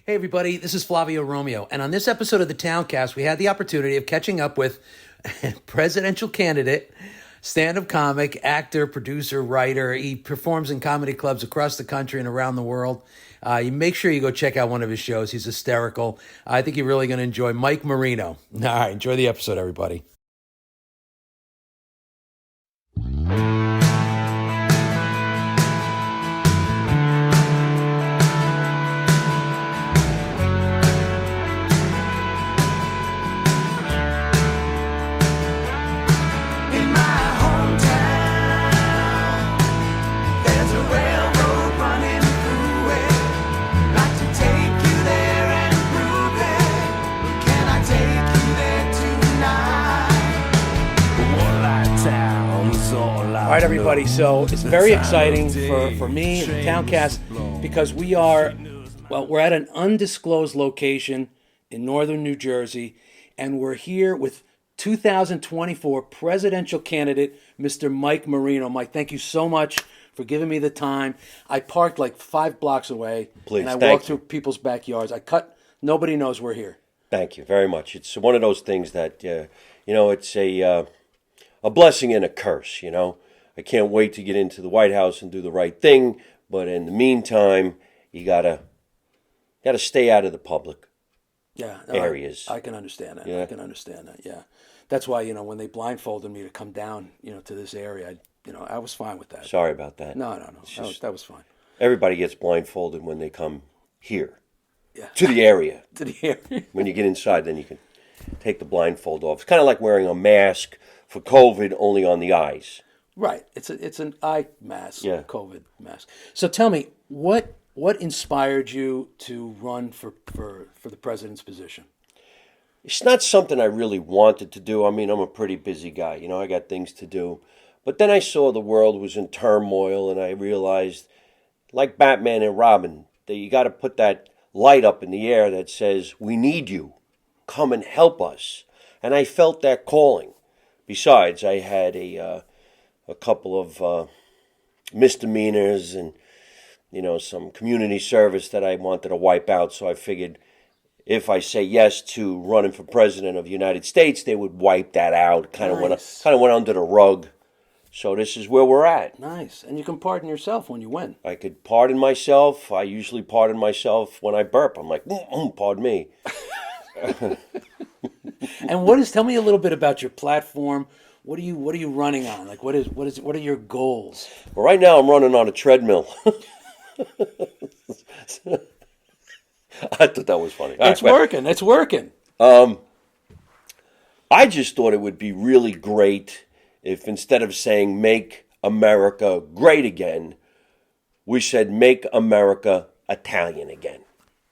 Hey everybody, this is Flavio Romeo, and on this episode of the Towncast, we had the opportunity of catching up with presidential candidate, stand-up comic, actor, producer, writer. He performs in comedy clubs across the country and around the world. You make sure you go check out one of his shows. He's hysterical. I think you're really going to enjoy Mike Marino. All right, enjoy the episode, everybody. All right, everybody. So it's very exciting for me and the Towncast because we're at an undisclosed location in northern New Jersey, and we're here with 2024 presidential candidate, Mr. Mike Marino. Mike, thank you so much for giving me the time. I parked like 5 blocks away, and I walked through people's backyards. Nobody knows we're here. Thank you very much. It's one of those things that, it's a blessing and a curse, I can't wait to get into the White House and do the right thing, but in the meantime, you gotta stay out of the public areas. I can understand that. Yeah. I can understand that. Yeah, that's why when they blindfolded me to come down, to this area, I was fine with that. Sorry about that. No. That was fine. Everybody gets blindfolded when they come here. Yeah. To the area. To the area. When you get inside, then you can take the blindfold off. It's kind of like wearing a mask for COVID, only on the eyes. Right. It's an eye mask, a COVID mask. So tell me, what inspired you to run for the president's position? It's not something I really wanted to do. I mean, I'm a pretty busy guy. I got things to do. But then I saw the world was in turmoil, and I realized, like Batman and Robin, that you got to put that light up in the air that says, we need you. Come and help us. And I felt that calling. Besides, I had a couple of misdemeanors and, some community service that I wanted to wipe out. So I figured if I say yes to running for president of the United States, they would wipe that out. Kind of went under the rug. So this is where we're at. Nice. And you can pardon yourself when you win. I could pardon myself. I usually pardon myself when I burp. I'm like, pardon me. And tell me a little bit about your platform. What are you running on? Like what are your goals? Well, right now I'm running on a treadmill. I thought that was funny. It's working. It's working. I just thought it would be really great if instead of saying make America great again, we said make America Italian again.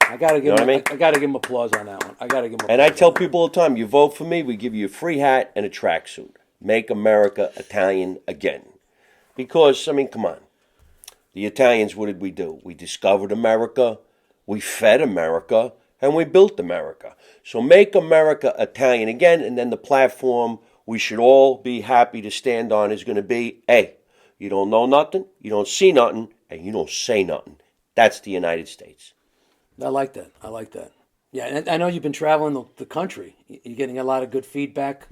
I gotta give him applause on that one. And I tell people all the time, you vote for me, we give you a free hat and a tracksuit. Make America Italian again. Because, come on. The Italians, what did we do? We discovered America, we fed America, and we built America. So make America Italian again, and then the platform we should all be happy to stand on is going to be, hey, you don't know nothing, you don't see nothing, and you don't say nothing. That's the United States. I like that. Yeah, and I know you've been traveling the country. You're getting a lot of good feedback.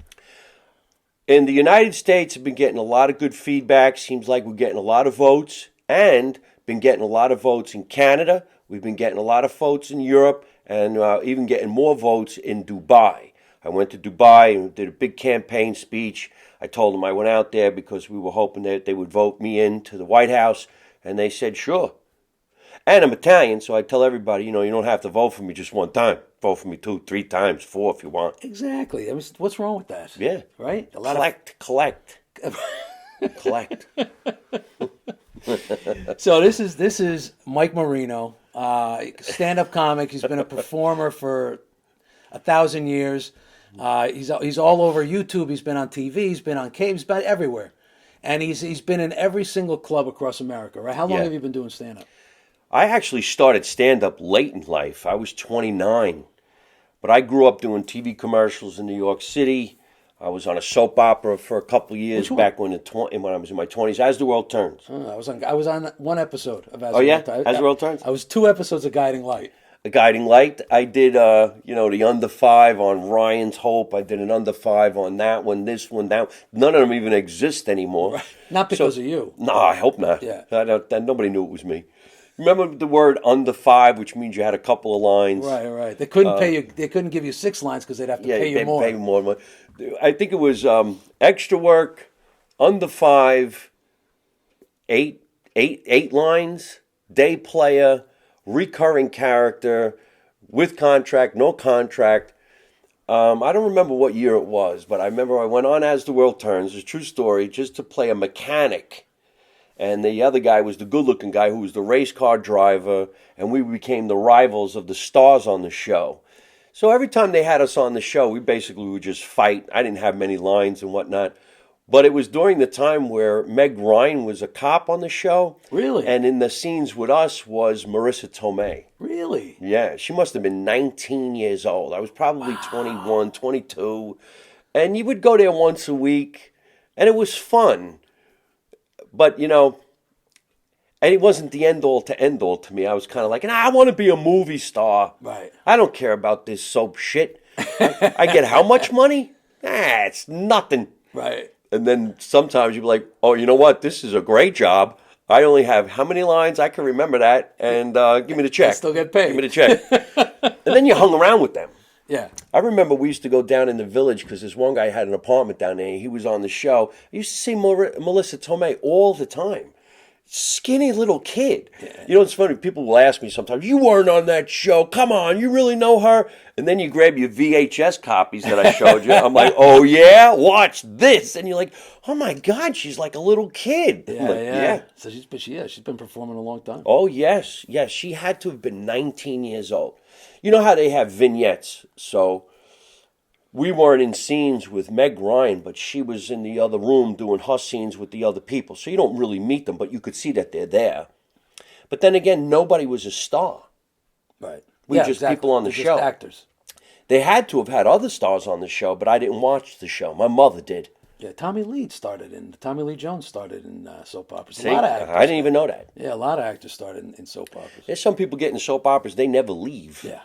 In the United States, I've been getting a lot of good feedback. Seems like we're getting a lot of votes, and been getting a lot of votes in Canada. We've been getting a lot of votes in Europe, and even getting more votes in Dubai. I went to Dubai and did a big campaign speech. I told them I went out there because we were hoping that they would vote me into the White House, and they said, sure. And I'm Italian, so I tell everybody, you don't have to vote for me just one time. Vote for me 2, 3 times, 4 if you want. Exactly. What's wrong with that? Yeah. Right? Collect. So this is Mike Marino, stand-up comic. He's been a performer for 1,000 years. He's all over YouTube. He's been on TV. He's been on cable. He's been everywhere, and he's been in every single club across America. Right? How long have you been doing stand-up? I actually started stand-up late in life. I was 29, but I grew up doing TV commercials in New York City. I was on a soap opera for a couple of years back when I was in my 20s. As the World Turns. I was on one episode of As the World Turns. As the World Turns. I was 2 episodes of Guiding Light. a guiding light. I did, the under 5 on Ryan's Hope. I did an under 5 on that one, this one, that one. None of them even exist anymore. Right. Not because of you. No, I hope not. Yeah. Nobody knew it was me. Remember the word under 5, which means you had a couple of lines. Right. They couldn't pay you. They couldn't give you 6 lines because they'd have to pay you more. Pay more. I think it was extra work, under 5, eight lines, day player, recurring character, with contract, no contract. I don't remember what year it was, but I remember I went on As the World Turns, it's a true story, just to play a mechanic. And the other guy was the good-looking guy who was the race car driver, and we became the rivals of the stars on the show. So every time they had us on the show, we basically would just fight. I didn't have many lines and whatnot. But it was during the time where Meg Ryan was a cop on the show. Really? And in the scenes with us was Marissa Tomei. Really? Yeah, she must have been 19 years old. I was probably 21, 22. And you would go there once a week, and it was fun. But, and it wasn't the end-all to end-all to me. I was kind of like, I want to be a movie star. Right. I don't care about this soap shit. I get how much money? It's nothing. Right. And then sometimes you'd be like, oh, you know what? This is a great job. I only have how many lines? I can remember that. And give me the check. I still get paid. Give me the check. And then you hung around with them. Yeah. I remember we used to go down in the Village because this one guy had an apartment down there. He was on the show. I used to see Melissa Tomei all the time. Skinny little kid. Yeah. It's funny. People will ask me sometimes, you weren't on that show. Come on, you really know her? And then you grab your VHS copies that I showed you. I'm like, oh, yeah? Watch this. And you're like, oh, my God, she's like a little kid. Yeah. So she's been performing a long time. Oh, yes. Yes, she had to have been 19 years old. You know how they have vignettes? So we weren't in scenes with Meg Ryan, but she was in the other room doing her scenes with the other people. So you don't really meet them, but you could see that they're there. But then again, nobody was a star. Right. We were just people on the show. Just actors. They had to have had other stars on the show, but I didn't watch the show. My mother did. Yeah, Tommy Lee Jones started in soap operas. See, a lot of actors. I didn't even know that. Yeah, a lot of actors started in soap operas. There's some people getting soap operas, they never leave. Yeah.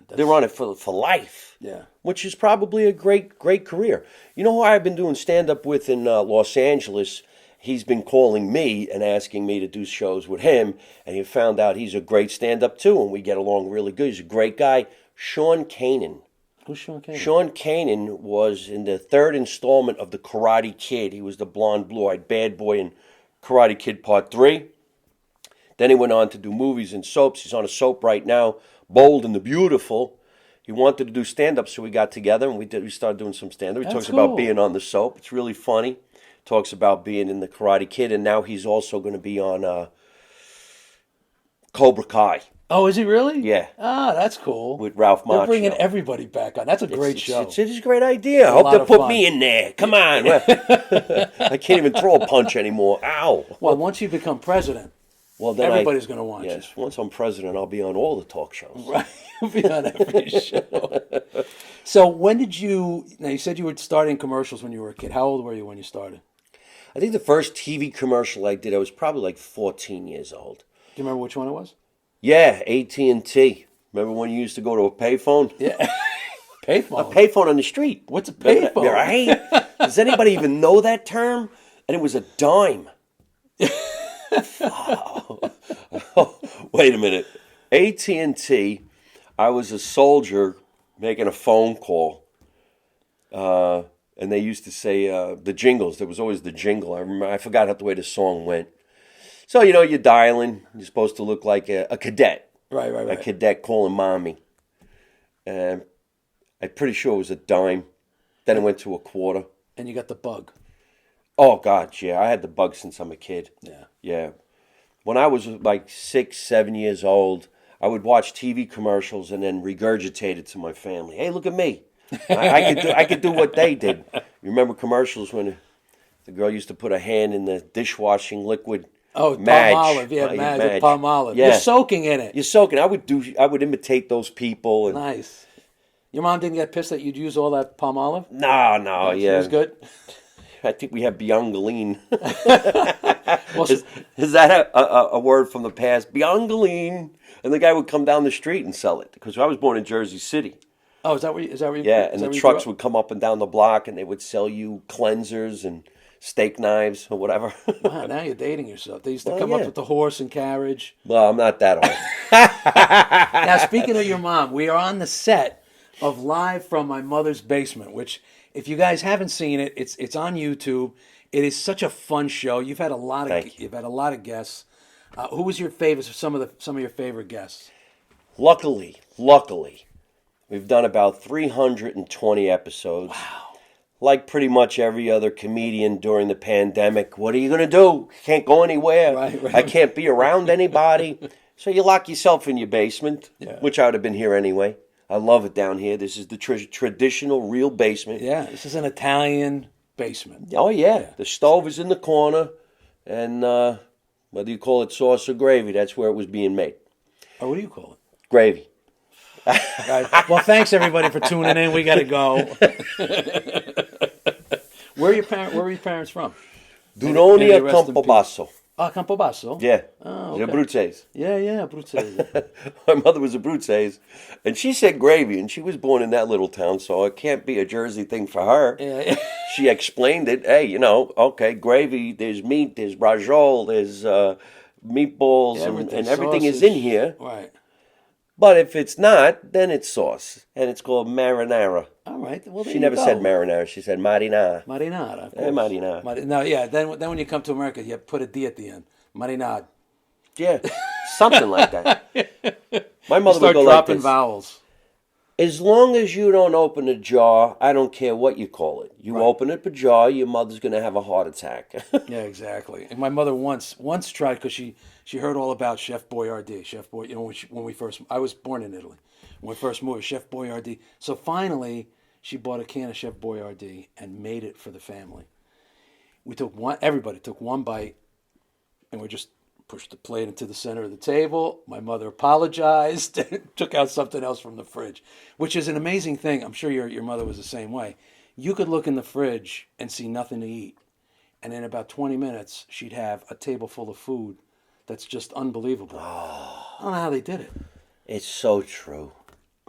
They're on it for life. Yeah. Which is probably a great career. You know who I've been doing stand-up with in Los Angeles? He's been calling me and asking me to do shows with him, and he found out he's a great stand-up too, and we get along really good. He's a great guy. Sean Kanan. Who's Sean Kanan? Sean Kanan was in the third installment of The Karate Kid. He was the blonde, blue-eyed bad boy in Karate Kid Part 3. Then he went on to do movies and soaps. He's on a soap right now, Bold and the Beautiful. He wanted to do stand-up, so we got together and we started doing some stand-up. He talks about being on the soap. It's really funny. Talks about being in The Karate Kid, and now he's also going to be on Cobra Kai. Oh, is he really? Yeah. Ah, that's cool. With Ralph Macchio. They're bringing everybody back on. That's a great show. It is a great idea. I hope they'll put me in there. Come on. I can't even throw a punch anymore. Ow. Well, once you become president, then everybody's going to want you. Yes, once I'm president, I'll be on all the talk shows. Right. You'll be on every show. So when did you... Now, you said you were starting commercials when you were a kid. How old were you when you started? I think the first TV commercial I did, I was probably like 14 years old. Do you remember which one it was? Yeah, AT&T. Remember when you used to go to a payphone? Yeah. Payphone? A payphone on the street. What's a payphone? Right? Does anybody even know that term? And it was a dime. Oh, wait a minute. AT&T, I was a soldier making a phone call. And they used to say the jingles. There was always the jingle. I forgot how the way the song went. So, you're dialing. You're supposed to look like a cadet. Right. A cadet calling mommy. And I'm pretty sure it was a dime. Then it went to a quarter. And you got the bug. Oh, God, yeah. I had the bug since I'm a kid. Yeah. Yeah. When I was like 6, 7 years old, I would watch TV commercials and then regurgitate it to my family. Hey, look at me. I could do what they did. You remember commercials when the girl used to put her hand in the dishwashing liquid? Oh, Madge. Palmolive. Yeah, Madge. Palmolive. Yeah. You're soaking in it. You're soaking. I would imitate those people. And... Nice. Your mom didn't get pissed that you'd use all that Palmolive? No, She yeah. was good? I think we have Biangaline. Well, Is that a word from the past? Biangaline. And the guy would come down the street and sell it because I was born in Jersey City. oh, is that where you? Yeah, is and that the where you grew trucks up? would come up and down the block and they would sell you cleansers and steak knives or whatever. Wow, now you're dating yourself. They used to Well, come up yeah. with the horse and carriage. Well, I'm not that old. Now, speaking of your mom, we are on the set of Live from My Mother's Basement, which, if you guys haven't seen it, it's on YouTube. It is such a fun show. You've had a lot of Thank you. you've had a lot of guests. Who was your favorite? Some of your favorite guests. Luckily, we've done about 320 episodes. Wow. Like pretty much every other comedian during the pandemic. What are you going to do? Can't go anywhere. Right. I can't be around anybody. So you lock yourself in your basement, Yeah. which I would have been here anyway. I love it down here. This is the traditional real basement. Yeah, this is an Italian basement. Oh, yeah. The stove is in the corner. And whether you call it sauce or gravy, that's where it was being made. Or what do you call it? Gravy. Right. Well, thanks everybody for tuning in. We got to go. Where were your parents from? Duronia May they rest in peace. Campobasso. Ah, Campobasso. Yeah. Oh, The okay. Abruzzese. Yeah, Abruzzese. My mother was Abruzzese, and she said gravy, and she was born in that little town, so it can't be a Jersey thing for her. Yeah. She explained it. Hey, okay, gravy, there's meat, there's brajol, there's meatballs, and everything is in sausage. here. Right. But if it's not, then it's sauce, and it's called marinara. All right. Well, there She you never go. said marinara. She said marinara. Marinara. Of Eh, course. marinara. No, yeah. Then when you come to America, you put a D at the end. Marinade. Yeah, something like that. My You mother would start go like dropping this. vowels. As long as you don't open a jar, I don't care what you call it. You Right. open up a jar, your mother's going to have a heart attack. Yeah, exactly. And my mother once tried because she heard all about Chef Boyardee. Chef Boy, I was born in Italy. When we first moved, Chef Boyardee. So finally, she bought a can of Chef Boyardee and made it for the family. Everybody took one bite, and we just pushed the plate into the center of the table. My mother apologized and took out something else from the fridge, which is an amazing thing. I'm sure your mother was the same way. You could look in the fridge and see nothing to eat. And in about 20 minutes, she'd have a table full of food that's just unbelievable. I don't know how they did it, It's so true.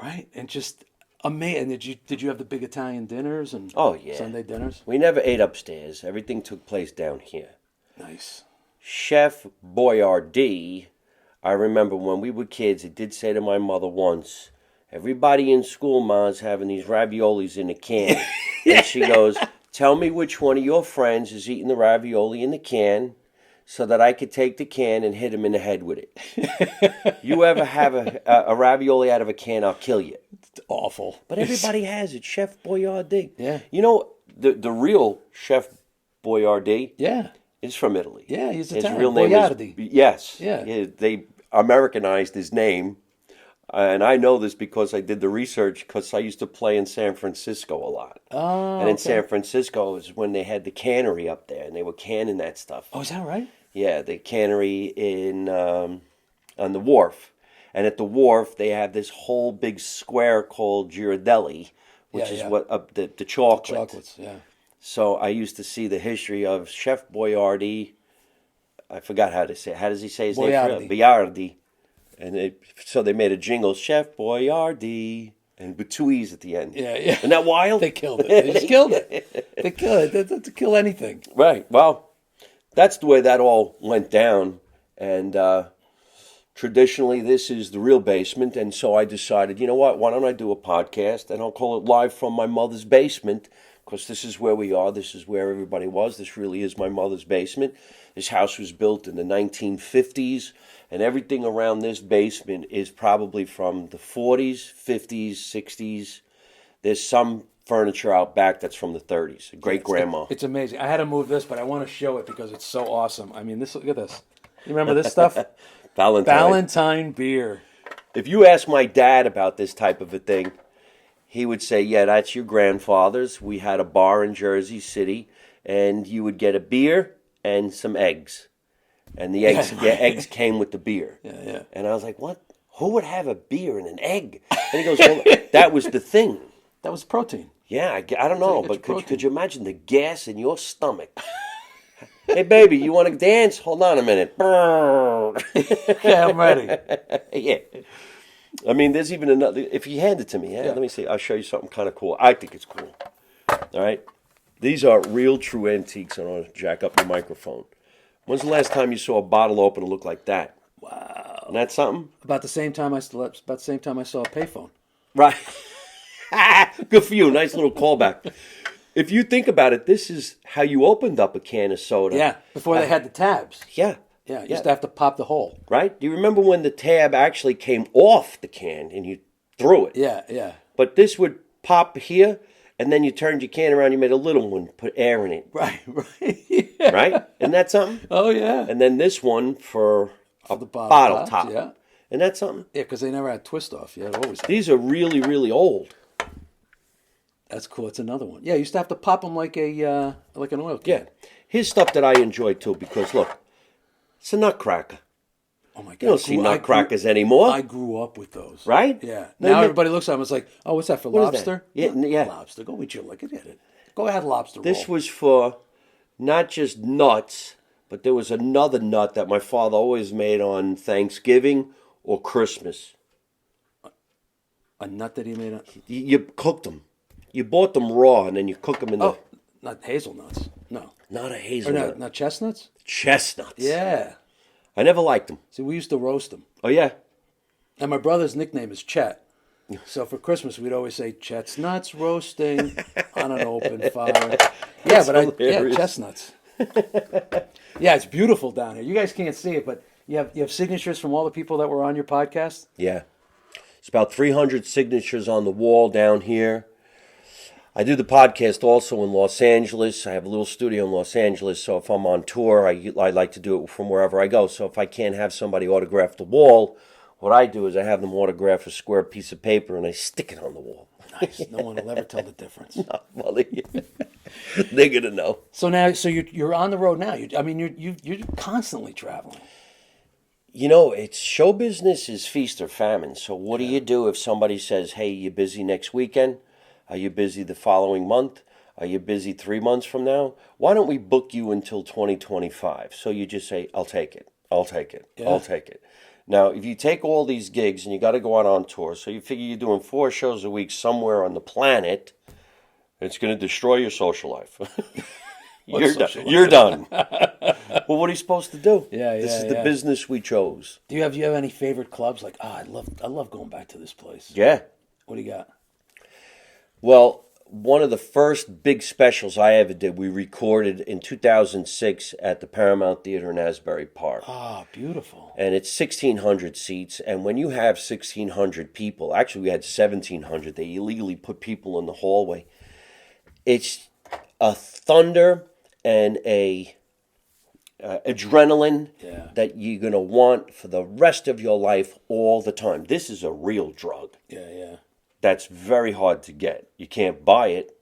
right? And just amazing. Did you have the big Italian dinners and Oh, yeah. Sunday dinners? We never ate upstairs. Everything took place down here. Nice. Chef Boyardee, I remember when we were kids, he did say to my mother once, everybody in school, Ma's having these raviolis in a can. And she goes, tell me which one of your friends is eating the ravioli in the can so that I could take the can and hit him in the head with it. You ever have a ravioli out of a can, I'll kill you. It's awful. But everybody has it, Chef Boyardee. Yeah. You know, the real Chef Boyardee Yeah. is from Italy. Yeah, he's His Italian. real name Boyardi. is... Yes. Yeah. They Americanized his name. And I know this because I did the research because I used to play in San Francisco a lot. Oh, And in okay. San Francisco is when they had the cannery up there, and they were canning that stuff. Oh, is that right? Yeah, the cannery on the wharf. And at the wharf, they have this whole big square called Girardelli, which is what the chocolate. Chocolates, yeah. So I used to see the history of Chef Boyardee. I forgot how to say it. How does he say his name? Boyardee. And so they made a jingle, Chef Boyardee, and with two E's at the end. Yeah, yeah. Isn't that wild? They killed it. They just killed it. They killed it. They kill anything. Right. Well, that's the way that all went down. And traditionally, this is the real basement. And so I decided, you know what? Why don't I do a podcast? And I'll call it Live from My Mother's Basement, because this is where we are. This is where everybody was. This really is my mother's basement. This house was built in the 1950s. And everything around this basement is probably from the 40s, 50s, 60s. There's some furniture out back that's from the 30s. Great grandma. It's amazing. I had to move this, but I want to show it because it's so awesome. I mean, look at this. You remember this stuff? Valentine beer. If you ask my dad about this type of a thing, he would say, yeah, that's your grandfather's. We had a bar in Jersey City, and you would get a beer and some eggs. And the eggs came with the beer. Yeah, yeah. And I was like, what? Who would have a beer and an egg? And he goes, well, that was the thing. That was protein. Yeah, I don't know, but protein. could you imagine the gas in your stomach? Hey, baby, you want to dance? Hold on a minute. Yeah, I'm ready. Yeah. I mean, there's even another. If you hand it to me, yeah, let me see. I'll show you something kind of cool. I think it's cool. All right. These are real true antiques. I don't want to jack up your microphone. When's the last time you saw a bottle opener look like that? Wow. Isn't that something? About the same time I saw a payphone. Right. Good for you. Nice little callback. If you think about it, this is how you opened up a can of soda. Yeah, before they had the tabs. Yeah. Yeah, you used to have to pop the hole. Right? Do you remember when the tab actually came off the can and you threw it? Yeah, yeah. But this would pop here, and then you turned your can around, you made a little one, put air in it. Right, right. Yeah. Right? Isn't that something? Oh, yeah. And then this one for a the bottle tops, top. yeah. Isn't that something? Yeah, because they never had twist off. Yeah, always had. These are really, really old. That's cool. It's another one. Yeah, you used to have to pop them like an oil can. Yeah. Here's stuff that I enjoy too, because look, it's a nutcracker. Oh my God. You don't see nutcrackers anymore. I grew up with those. Right? Yeah. No, Now you- everybody looks at them. It's like, oh, what's that for What is that? lobster? Yeah. Lobster. Go eat your lick. Get it. Go ahead, lobster This roll. was for not just nuts, but there was another nut that my father always made on Thanksgiving or Christmas. A nut that he made. You cooked them. You bought them raw, and then you cook them in the... Oh, not hazelnuts. No. Not a Or hazelnut. not chestnuts? Chestnuts. Yeah. I never liked them. See, we used to roast them. Oh, yeah? And my brother's nickname is Chet. So for Christmas, we'd always say, Chet's nuts roasting on an open fire. Yeah, hilarious. chestnuts. Yeah, it's beautiful down here. You guys can't see it, but you have signatures from all the people that were on your podcast. Yeah. It's about 300 signatures on the wall down here. I do the podcast also in Los Angeles. I have a little studio in Los Angeles, so if I'm on tour, I like to do it from wherever I go. So if I can't have somebody autograph the wall, what I do is I have them autograph a square piece of paper and I stick it on the wall. Nice. No one will ever tell the difference. Well, they're gonna know. So now, you're on the road now. You're constantly traveling. You know, it's show business is feast or famine. So what do you do if somebody says, "Hey, you busy next weekend? Are you busy the following month? Are you busy 3 months from now? Why don't we book you until 2025?" So you just say, "I'll take it. I'll take it. I'll take it." Now, if you take all these gigs and you got to go out on tour, so you figure you're doing 4 shows a week somewhere on the planet, it's going to destroy your social life. You're done. Well, what are you supposed to do? This is the business we chose. Do you have any favorite clubs? Like, I love going back to this place. Yeah. What do you got? Well, one of the first big specials I ever did, we recorded in 2006 at the Paramount Theater in Asbury Park. Ah, beautiful. And it's 1,600 seats. And when you have 1,600 people, actually we had 1,700. They illegally put people in the hallway. It's a thunder and a adrenaline that you're going to want for the rest of your life all the time. This is a real drug. Yeah. That's very hard to get. You can't buy it.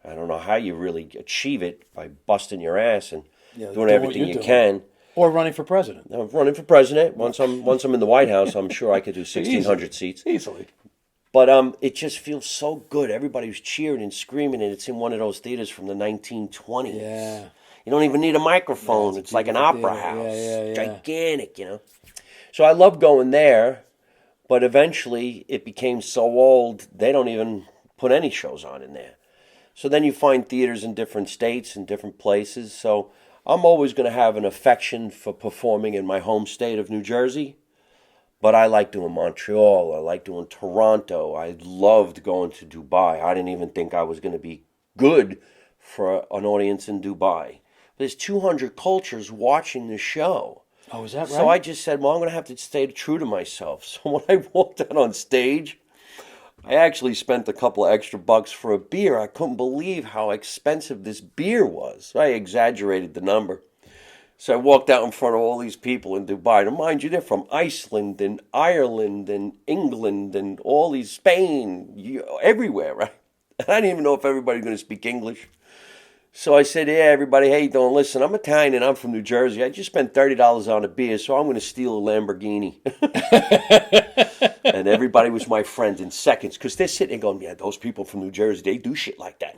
I don't know how you really achieve it by busting your ass and doing everything you can. Or running for president. I'm running for president. Once I'm in the White House, I'm sure I could do 1,600 seats. Easily. But it just feels so good. Everybody was cheering and screaming, and it's in one of those theaters from the 1920s. Yeah. You don't even need a microphone. Yeah, it's like an opera theater. house. Yeah. Gigantic, you know. So I love going there. But eventually, it became so old, they don't even put any shows on in there. So then you find theaters in different states and different places. So I'm always going to have an affection for performing in my home state of New Jersey. But I like doing Montreal. I like doing Toronto. I loved going to Dubai. I didn't even think I was going to be good for an audience in Dubai. There's 200 cultures watching the show. Oh, is that right? So I just said, well, I'm going to have to stay true to myself. So when I walked out on stage, I actually spent a couple of extra bucks for a beer. I couldn't believe how expensive this beer was. I exaggerated the number. So I walked out in front of all these people in Dubai. And mind you, they're from Iceland and Ireland and England and all these, Spain, everywhere, right? And I didn't even know if everybody's going to speak English. So I said, yeah, everybody, how you doing? Listen, I'm Italian and I'm from New Jersey. I just spent $30 on a beer, so I'm going to steal a Lamborghini. And everybody was my friend in seconds because they're sitting there going, yeah, those people from New Jersey, they do shit like that.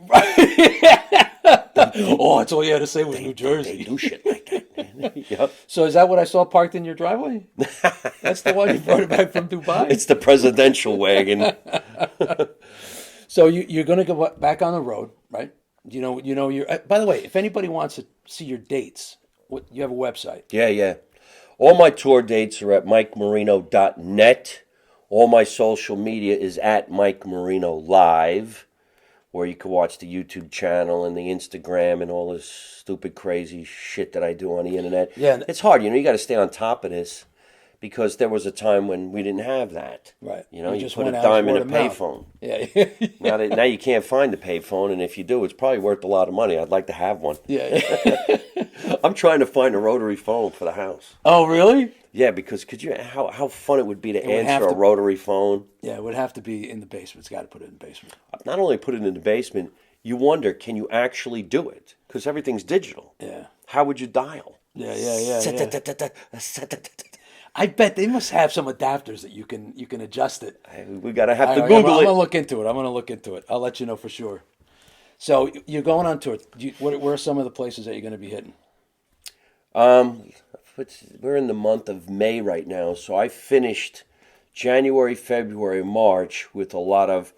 Oh, that's all you had to say was New Jersey. They do shit like that. Yep. So is that what I saw parked in your driveway? That's the one you brought it back from Dubai? It's the presidential wagon. So you're going to go back on the road, right? You're. By the way, if anybody wants to see your dates, you have a website. Yeah. All my tour dates are at mikemarino.net. All my social media is at Mike Marino Live, where you can watch the YouTube channel and the Instagram and all this stupid, crazy shit that I do on the internet. Yeah. It's hard, you got to stay on top of this because there was a time when we didn't have that. Right. You just put a went out dime in word a of mouth. payphone. Yeah. Now you can't find a payphone, and if you do, it's probably worth a lot of money. I'd like to have one. Yeah. I'm trying to find a rotary phone for the house. Oh, really? Yeah, because could you how fun it would be to would have answer a to- rotary phone? Yeah, it would have to be in the basement. It's got to put it in the basement. Not only put it in the basement, you wonder, can you actually do it? Because everything's digital. Yeah. How would you dial? Yeah. I bet they must have some adapters that you can adjust it. We gotta have to I'm Google gonna it. look into it. I'll let you know for sure. So you're going on tour. Where are some of the places that you're going to be hitting? We're in the month of May right now, so I finished January, February, March with a lot of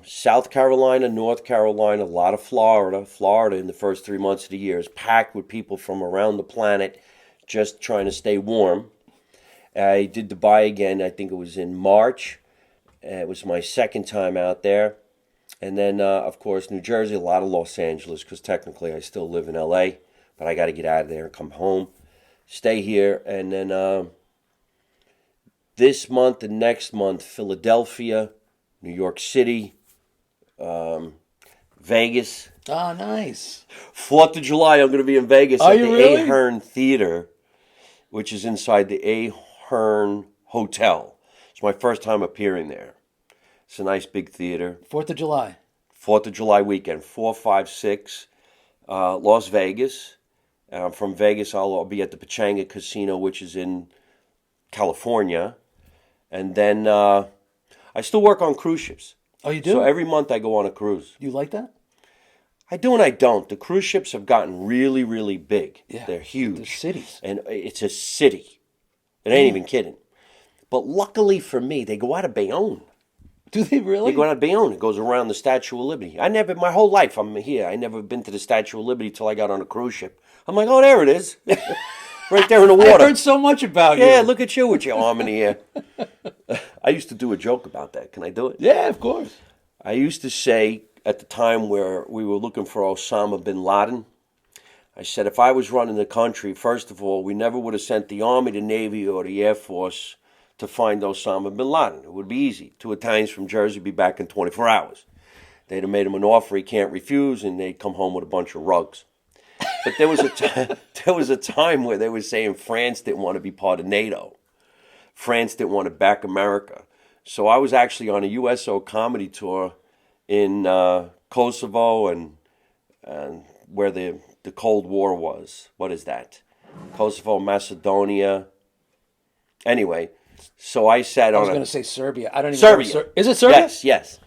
South Carolina, North Carolina, a lot of Florida. Florida in the first 3 months of the year is packed with people from around the planet just trying to stay warm. I did Dubai again, I think it was in March. It was my second time out there. And then, of course, New Jersey, a lot of Los Angeles, because technically I still live in LA, but I got to get out of there and come home, stay here. And then this month and next month, Philadelphia, New York City, Vegas. Oh, nice. 4th of July, I'm going to be in Vegas Are at you the really? Ahern Theater, which is inside the Ahern Hotel. It's my first time appearing there. It's a nice big theater. 4th of July. 4th of July weekend, 4, 5, 6, Las Vegas. From Vegas, I'll be at the Pechanga Casino, which is in California. And then I still work on cruise ships. Oh, you do? So every month I go on a cruise. You like that? I do and I don't. The cruise ships have gotten really, really big. Yeah. They're huge. They're cities. And it's a city. It ain't even kidding. But luckily for me, they go out of Bayonne. Do they really? They go out of Bayonne. It goes around the Statue of Liberty. My whole life I'm here. I never been to the Statue of Liberty till I got on a cruise ship. I'm like, oh, there it is. Right there in the water. I've heard so much about you. Yeah, look at you with your arm in the air. I used to do a joke about that. Can I do it? Yeah, of course. I used to say at the time where we were looking for Osama bin Laden, I said, if I was running the country, first of all, we never would have sent the Army, the Navy, or the Air Force to find Osama bin Laden. It would be easy. 2 Italians from Jersey be back in 24 hours. They'd have made him an offer he can't refuse, and they'd come home with a bunch of rugs. But there was a time where they were saying France didn't want to be part of NATO. France didn't want to back America. So I was actually on a USO comedy tour in Kosovo and where the Cold War was. What is that? Kosovo, Macedonia. Anyway, so I sat I on was going to say Serbia. I don't even Serbia. know. Is it Serbia? Yes.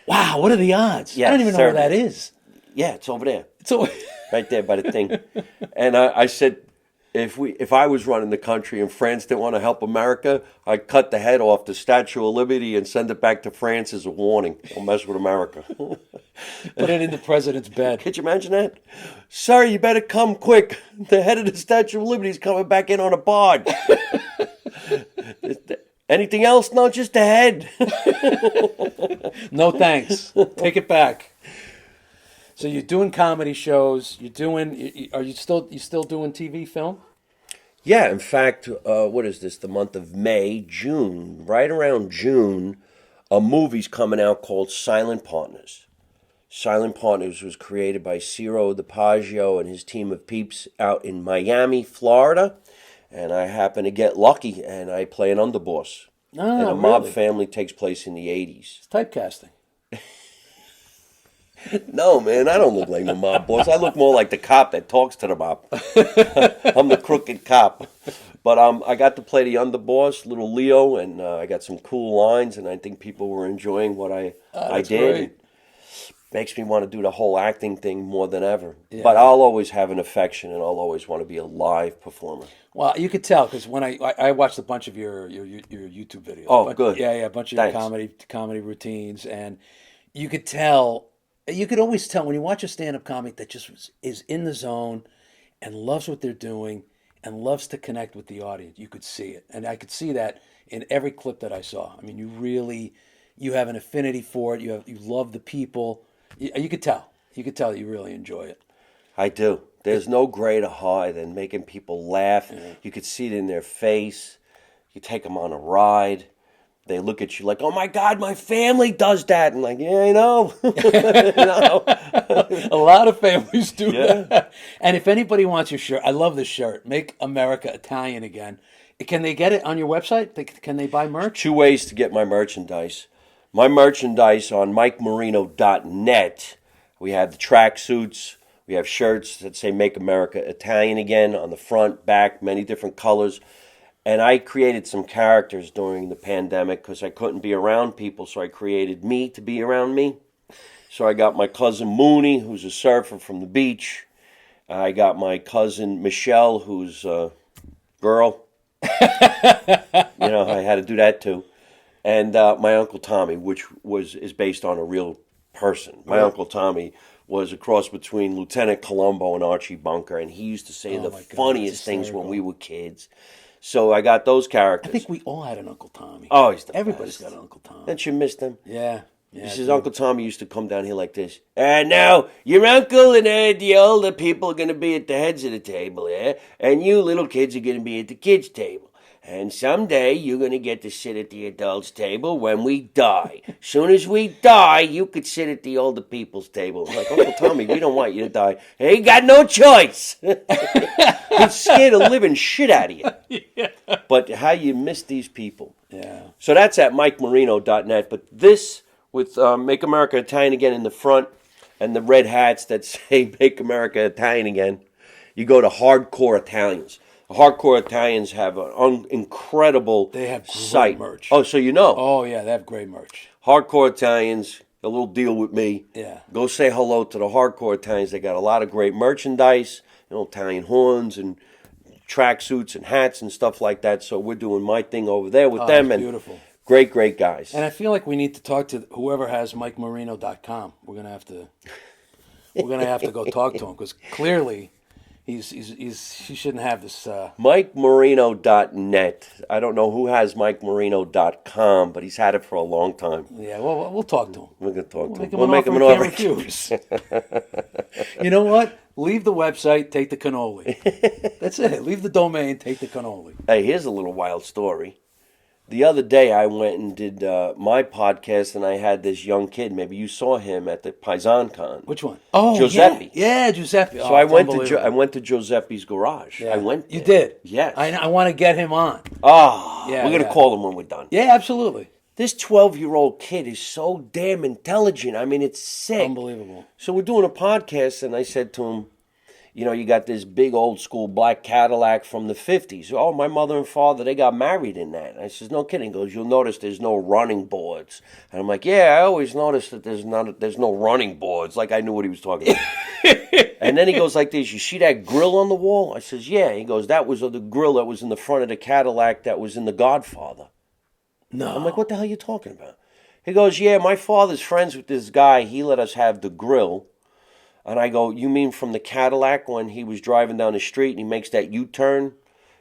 Wow, what are the odds? Yes, I don't even know Serbia. where that is. Yeah, it's over there. So, Right there by the thing. And I said, if I was running the country and France didn't want to help America, I'd cut the head off the Statue of Liberty and send it back to France as a warning. Don't mess with America. put it in the president's bed. Could you imagine that? Sir, you better come quick. The head of the Statue of Liberty is coming back in on a barge. Anything else? No, just the head. No thanks. Take it back. So you're doing comedy shows. Are you still doing TV film? Yeah, in fact, what is this? The month of May, June, right around June, a movie's coming out called Silent Partners. Silent Partners was created by Ciro DiPaggio and his team of peeps out in Miami, Florida. And I happen to get lucky, and I play an underboss. Ah, and a mob really? family takes place in the 80s. It's typecasting. No, man, I don't look like the mob boss. I look more like the cop that talks to the mob. I'm the crooked cop. But I got to play the underboss, little Leo, and I got some cool lines, and I think people were enjoying what I That's did. great. Makes me want to do the whole acting thing more than ever. Yeah. But I'll always have an affection, and I'll always want to be a live performer. Well, you could tell because when I watched a bunch of your YouTube videos. Oh, good. Yeah, a bunch of Thanks. your comedy routines, and you could tell. You could always tell when you watch a stand-up comic that just is in the zone and loves what they're doing and loves to connect with the audience. You could see it, and I could see that in every clip that I saw. I mean, you have an affinity for it. You love the people. You could tell. You could tell that you really enjoy it. I do. There's no greater high than making people laugh. Yeah. You could see it in their face. You take them on a ride. They look at you like, "Oh my God, my family does that," and like, "Yeah, I know." A lot of families do that. And if anybody wants your shirt, I love this shirt. Make America Italian Again. Can they get it on your website? Can they buy merch? 2 ways to get my merchandise. My merchandise on MikeMarino.net. We have the tracksuits. We have shirts that say "Make America Italian Again" on the front, back, many different colors. And I created some characters during the pandemic because I couldn't be around people, so I created me to be around me. So I got my cousin Mooney, who's a surfer from the beach. I got my cousin Michelle, who's a girl. I had to do that too. And my Uncle Tommy, which is based on a real person. My Uncle Tommy was a cross between Lieutenant Columbo and Archie Bunker, and he used to say the funniest things when we were kids. So I got those characters. I think we all had an Uncle Tommy. Oh, he's the Everybody's best. got an Uncle Tommy. Don't you miss them? Yeah. He says Uncle Tommy used to come down here like this. And now, your uncle and the older people are going to be at the heads of the table here, and you little kids are going to be at the kids' table. And someday, you're going to get to sit at the adults' table when we die. Soon as we die, you could sit at the older people's table. I'm like, Uncle Tommy, we don't want you to die. Hey, you got no choice. He's scared the living shit out of you. Yeah. But how you miss these people. Yeah. So that's at MikeMarino.net. But this, with Make America Italian Again in the front, and the red hats that say Make America Italian Again, you go to Hardcore Italians. Hardcore Italians have an incredible They have site. Great merch. Oh, so you know. Oh, yeah, they have great merch. Hardcore Italians, a little deal with me. Yeah. Go say hello to the Hardcore Italians. They got a lot of great merchandise, Italian horns and tracksuits and hats and stuff like that. So we're doing my thing over there with them. And beautiful. Great guys. And I feel like we need to talk to whoever has MikeMarino.com. We're gonna have to go talk to him because clearly he shouldn't have this. MikeMarino.net. I don't know who has MikeMarino.com, but he's had it for a long time. Yeah, well, we'll talk to him. We're going to talk to him. We'll make him an offer. You know what? Leave the website, take the cannoli. That's it. Leave the domain, take the cannoli. Hey, here's a little wild story. The other day, I went and did my podcast, and I had this young kid. Maybe you saw him at the PaisanCon. Which one? Oh, Giuseppe. Yeah, Giuseppe. So I went to Giuseppe's garage. Yeah. I went there. You did? Yes. I want to get him on. We're going to call him when we're done. Yeah, absolutely. This 12-year-old kid is so damn intelligent. I mean, it's sick. Unbelievable. So we're doing a podcast, and I said to him, you got this big old school black Cadillac from the 50s. Oh, my mother and father, they got married in that. And I says, no kidding. He goes, you'll notice there's no running boards. And I'm like, yeah, I always noticed that there's no running boards. Like I knew what he was talking about. And then he goes like this, you see that grill on the wall? I says, yeah. He goes, that was the grill that was in the front of the Cadillac that was in The Godfather. No. I'm like, what the hell are you talking about? He goes, yeah, my father's friends with this guy. He let us have the grill. And I go, you mean from the Cadillac when he was driving down the street and he makes that U-turn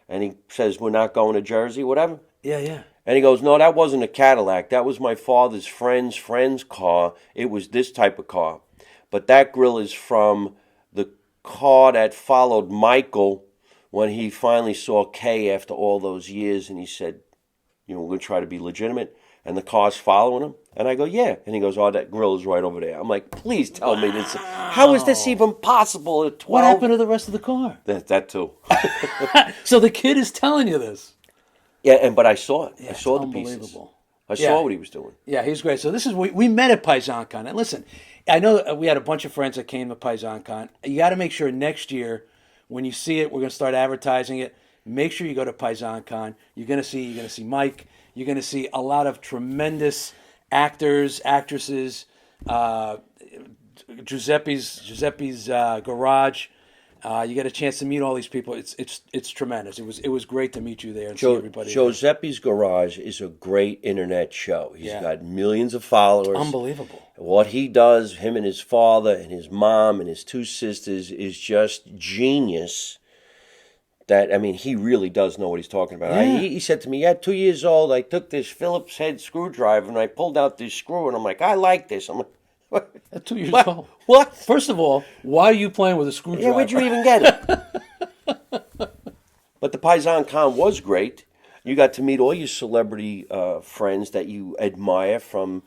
and he says, we're not going to Jersey, whatever? Yeah. And he goes, no, that wasn't a Cadillac. That was my father's friend's car. It was this type of car. But that grill is from the car that followed Michael when he finally saw Kay after all those years. And he said, we're going to try to be legitimate. And the car's following him. And I go, yeah. And he goes, oh, that grill is right over there. I'm like, please tell me this. How is this even possible at 12? What happened to the rest of the car? That too. So the kid is telling you this. Yeah, but I saw it. Yeah, I saw the unbelievable. pieces. I saw what he was doing. Yeah, he's great. So this is we met at PaisanCon. And listen, I know we had a bunch of friends that came to PaisanCon. You got to make sure next year when you see it, we're going to start advertising it. Make sure you go to PaisanCon. You're going to see Mike. You're going to see a lot of tremendous actors, actresses. Giuseppe's Garage. You get a chance to meet all these people. It's tremendous. It was great to meet you there and see everybody. Giuseppe's Garage is a great internet show. He's got millions of followers. Unbelievable. What he does, him and his father and his mom and his two sisters, is just genius. He really does know what he's talking about. Yeah. He said to me, at 2 years old, I took this Phillips head screwdriver and I pulled out this screw and I'm like, I like this. I'm like, at 2 years old. What? First of all, why are you playing with a screwdriver? Yeah, where'd you even get it? But the PaisanCon was great. You got to meet all your celebrity friends that you admire from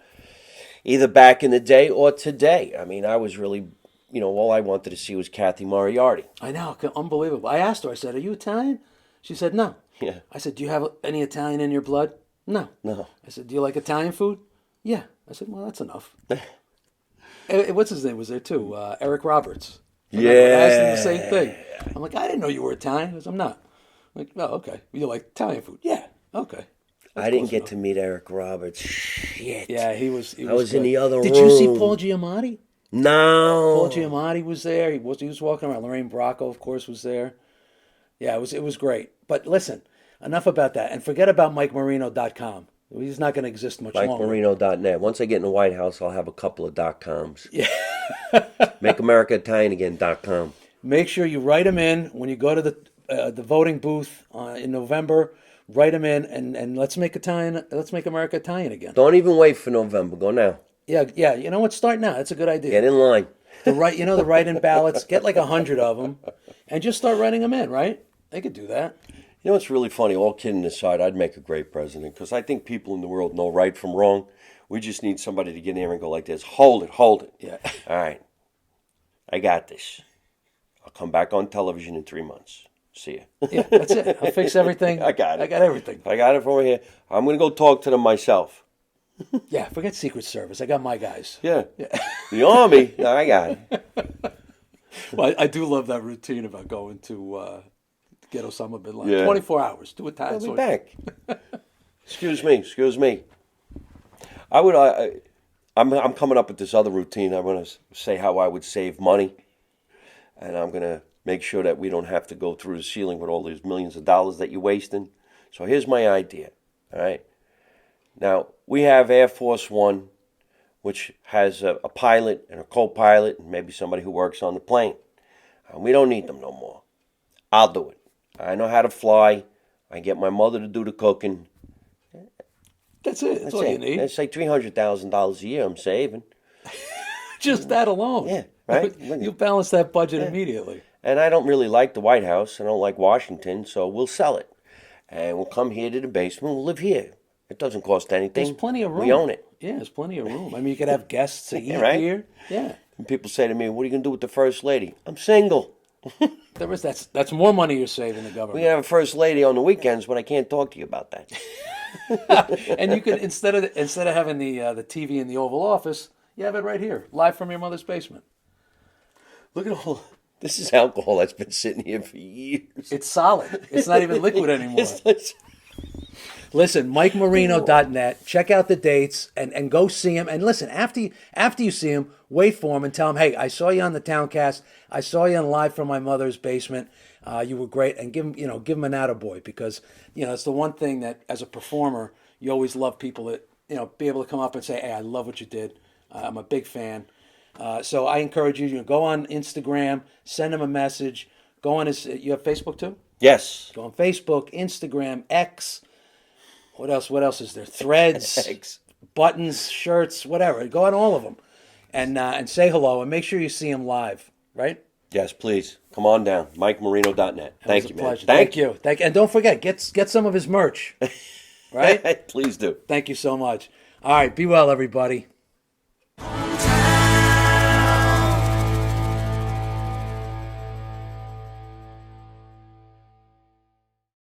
either back in the day or today. I was really, all I wanted to see was Kathy Moriarty. I know, unbelievable. I asked her, I said, are you Italian? She said, no. Yeah. I said, do you have any Italian in your blood? No. I said, do you like Italian food? Yeah. I said, well, that's enough. What's his name was there too? Eric Roberts. I asked him the same thing. I'm like, I didn't know you were Italian. He goes, I'm not. I'm like, oh, okay. You like Italian food? Yeah. Okay. I didn't get to meet Eric Roberts. Shit. Yeah, he was I was good. in the other room. Did you see Paul Giamatti? No. Paul Giamatti was there. He was walking around. Lorraine Bracco, of course, was there. Yeah, it was great. But listen, enough about that. And forget about MikeMarino.com. He's not going to exist much longer. MikeMarino.net. Once I get in the White House, I'll have a couple of .coms. Yeah. Make America Italian Again .com. Make sure you write them in when you go to the voting booth in November. Write them in and let's make America Italian again. Don't even wait for November. Go now. Yeah. You know what? Start now. That's a good idea. Get in line. The write-in ballots. Get like 100 of them, and just start writing them in. Right? They could do that. You know what's really funny? All kidding aside, I'd make a great president because I think people in the world know right from wrong. We just need somebody to get in there and go like this. Hold it. Yeah. All right. I got this. I'll come back on television in 3 months. See ya. Yeah, that's it. I'll fix everything. I got it. I got everything. I got it from over here. I'm going to go talk to them myself. Yeah, forget Secret Service. I got my guys. Yeah. The Army, I got it. Well, I do love that routine about going to get Osama bin Laden. Yeah. 24 hours. Do it time. I'll be back. Excuse me. I'm coming up with this other routine. I'm going to say how I would save money. And I'm going to make sure that we don't have to go through the ceiling with all these millions of dollars that you're wasting. So here's my idea, all right? Now, we have Air Force One, which has a pilot and a co-pilot and maybe somebody who works on the plane. We don't need them no more. I'll do it. I know how to fly. I get my mother to do the cooking. That's it. That's all you need. It's like $300,000 a year I'm saving. Just that alone. Yeah, right? You balance that budget immediately. And I don't really like the White House. I don't like Washington, so we'll sell it. And we'll come here to the basement. We'll live here. It doesn't cost anything. There's plenty of room. We own it. Yeah, there's plenty of room. I mean, you could have guests to eat right? here. Yeah. And people say to me, what are you going to do with the First Lady? I'm single. That's more money you're saving the government. We can have a First Lady on the weekends, but I can't talk to you about that. And you could instead of having the TV in the Oval Office, you have it right here, live from your mother's basement. Look at all this is alcohol that's been sitting here for years. It's solid. It's not even liquid anymore. Listen, MikeMarino.net. Check out the dates and go see him. And listen, after you see him, wait for him and tell him, hey, I saw you on the Towncast. I saw you on Live from My Mother's Basement. You were great. And give him an attaboy because, it's the one thing that as a performer, you always love people that, be able to come up and say, hey, I love what you did. I'm a big fan. So I encourage you to go on Instagram, send him a message. Go on you have Facebook too? Yes. Go on Facebook, Instagram, X. What else is there? Threads, buttons, shirts, whatever. Go on all of them, and say hello and make sure you see him live. Right? Yes, please come on down. MikeMarino.net. Thank you, man. Thank you. And don't forget, get some of his merch. Right? Please do. Thank you so much. All right, be well, everybody.